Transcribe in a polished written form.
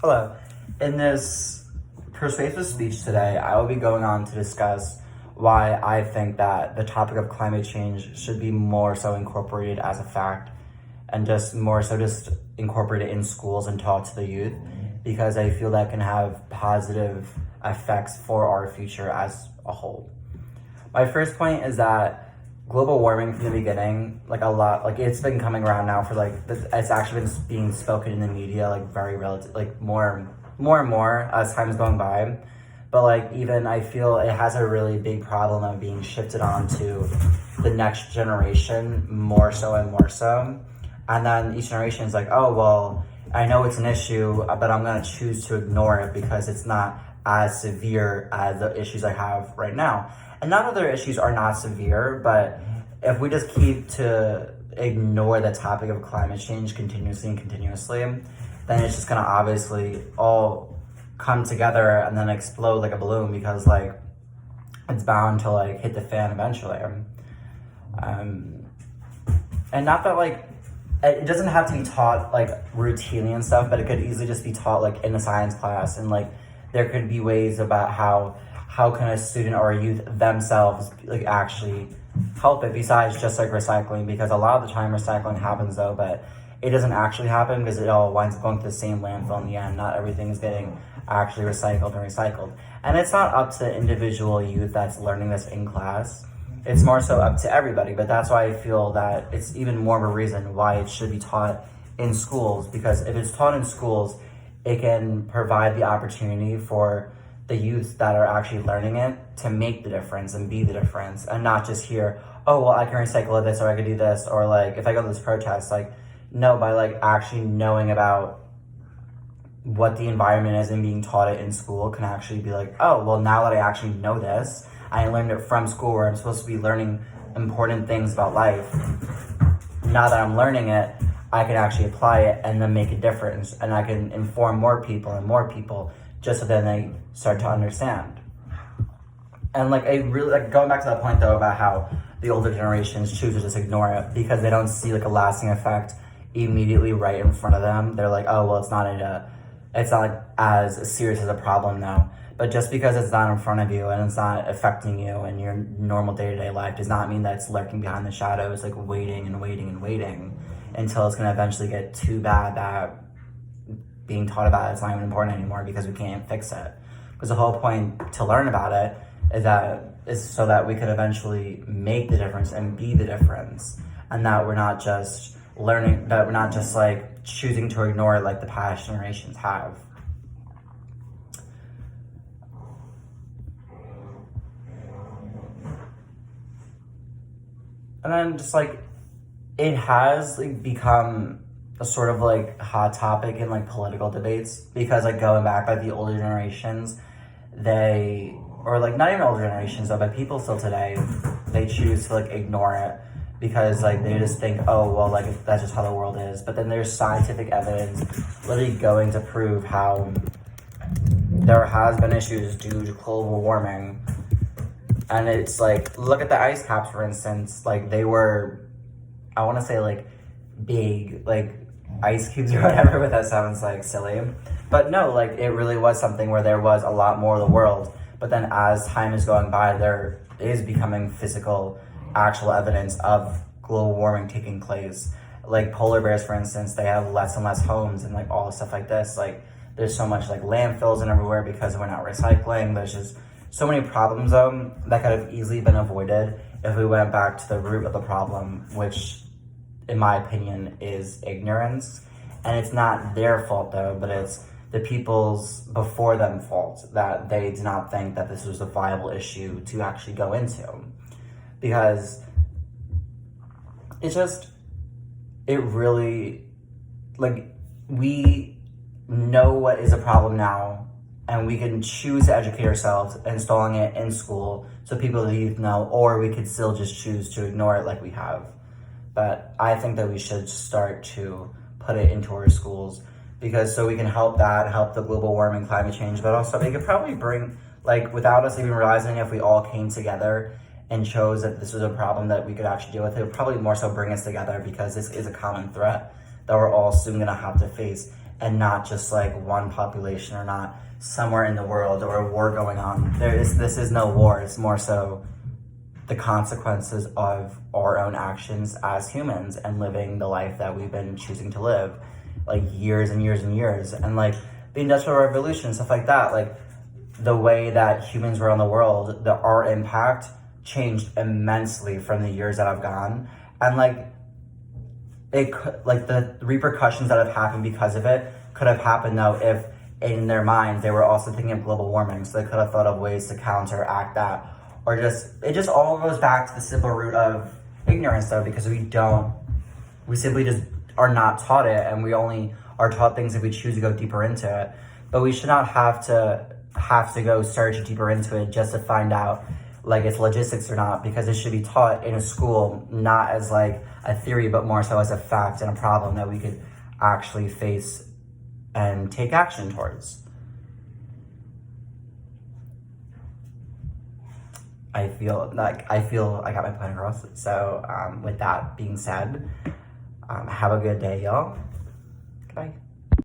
Hello. In this persuasive speech today, I will be going on to discuss why I think that the topic of climate change should be more so incorporated as a fact and just more so just incorporated in schools and taught to the youth, because I feel that can have positive effects for our future as a whole. My first point is that global warming from the beginning, it's been coming around now for it's actually been being spoken in the media very relative, more and more as time is going by. But even I feel it has a really big problem of being shifted onto the next generation more so and more so. And then each generation is like, oh, well, I know it's an issue, but I'm going to choose to ignore it because it's not as severe as the issues I have right now. And none of their issues are not severe, but if we just keep to ignore the topic of climate change continuously, then it's just going to obviously all come together and then explode like a balloon, because it's bound to hit the fan eventually. And not that it doesn't have to be taught routinely and stuff, but it could easily just be taught in a science class, and there could be ways about how can a student or a youth themselves actually help it, besides just recycling, because a lot of the time recycling happens though, but it doesn't actually happen because it all winds up going to the same landfill in the end. Not everything is getting actually recycled. And it's not up to the individual youth that's learning this in class. It's more so up to everybody, but that's why I feel that it's even more of a reason why it should be taught in schools, because if it's taught in schools, it can provide the opportunity for the youth that are actually learning it to make the difference and be the difference, and not just hear, oh, well, I can recycle this, or I can do this, or if I go to this protest, no, by actually knowing about what the environment is and being taught it in school can actually be oh, well, now that I actually know this, I learned it from school where I'm supposed to be learning important things about life. Now that I'm learning it, I can actually apply it and then make a difference, and I can inform more people just so then they start to understand. And I really going back to that point though about how the older generations choose to just ignore it because they don't see a lasting effect immediately right in front of them. They're oh, well, it's not as serious as a problem now. But just because it's not in front of you and it's not affecting you in your normal day-to-day life does not mean that it's lurking behind the shadows, waiting until it's going to eventually get too bad that being taught about it's not even important anymore because we can't fix it. Because the whole point to learn about it is so that we could eventually make the difference and be the difference, and that we're not just learning, that we're not just choosing to ignore it like the past generations have. And then just it has become a sort of hot topic in political debates, because going back the older generations, or not even older generations though, but people still today, they choose to ignore it because they just think, oh, well, that's just how the world is. But then there's scientific evidence literally going to prove how there has been issues due to global warming. And it's look at the ice caps, for instance. They were, I want to say big ice cubes or whatever, but that sounds silly. But no, it really was something where there was a lot more of the world. But then as time is going by, there is becoming physical, actual evidence of global warming taking place. Polar bears, for instance, they have less and less homes and all stuff like this. There's so much landfills and everywhere because we're not recycling. There's just so many problems that could have easily been avoided if we went back to the root of the problem, which in my opinion is ignorance. And it's not their fault though, but it's the people's before them fault that they did not think that this was a viable issue to actually go into. Because it really, we know what is a problem now, and we can choose to educate ourselves, installing it in school so people in the youth know, or we could still just choose to ignore it like we have. But I think that we should start to put it into our schools, because so we can help the global warming, climate change, but also it could probably bring, without us even realizing, if we all came together and chose that this was a problem that we could actually deal with, it would probably more so bring us together, because this is a common threat that we're all soon gonna have to face. and not just like one population or not somewhere in the world or a war going on. This is no war. It's more so the consequences of our own actions as humans and living the life that we've been choosing to live like years and years and years. And like the Industrial Revolution, stuff like that, like the way that humans were on the world, our impact changed immensely from the years that have gone. And like it could, like the repercussions that have happened because of it could have happened though if in their minds they were also thinking of global warming, so they could have thought of ways to counteract that. Or it just all goes back to the simple root of ignorance though, because we simply just are not taught it, and we only are taught things if we choose to go deeper into it. But we should not have to go search deeper into it just to find out like its logistics or not, because it should be taught in a school, not as like a theory, but more so as a fact and a problem that we could actually face and take action towards. I feel like I got my point across. So with that being said, have a good day, y'all. Goodbye.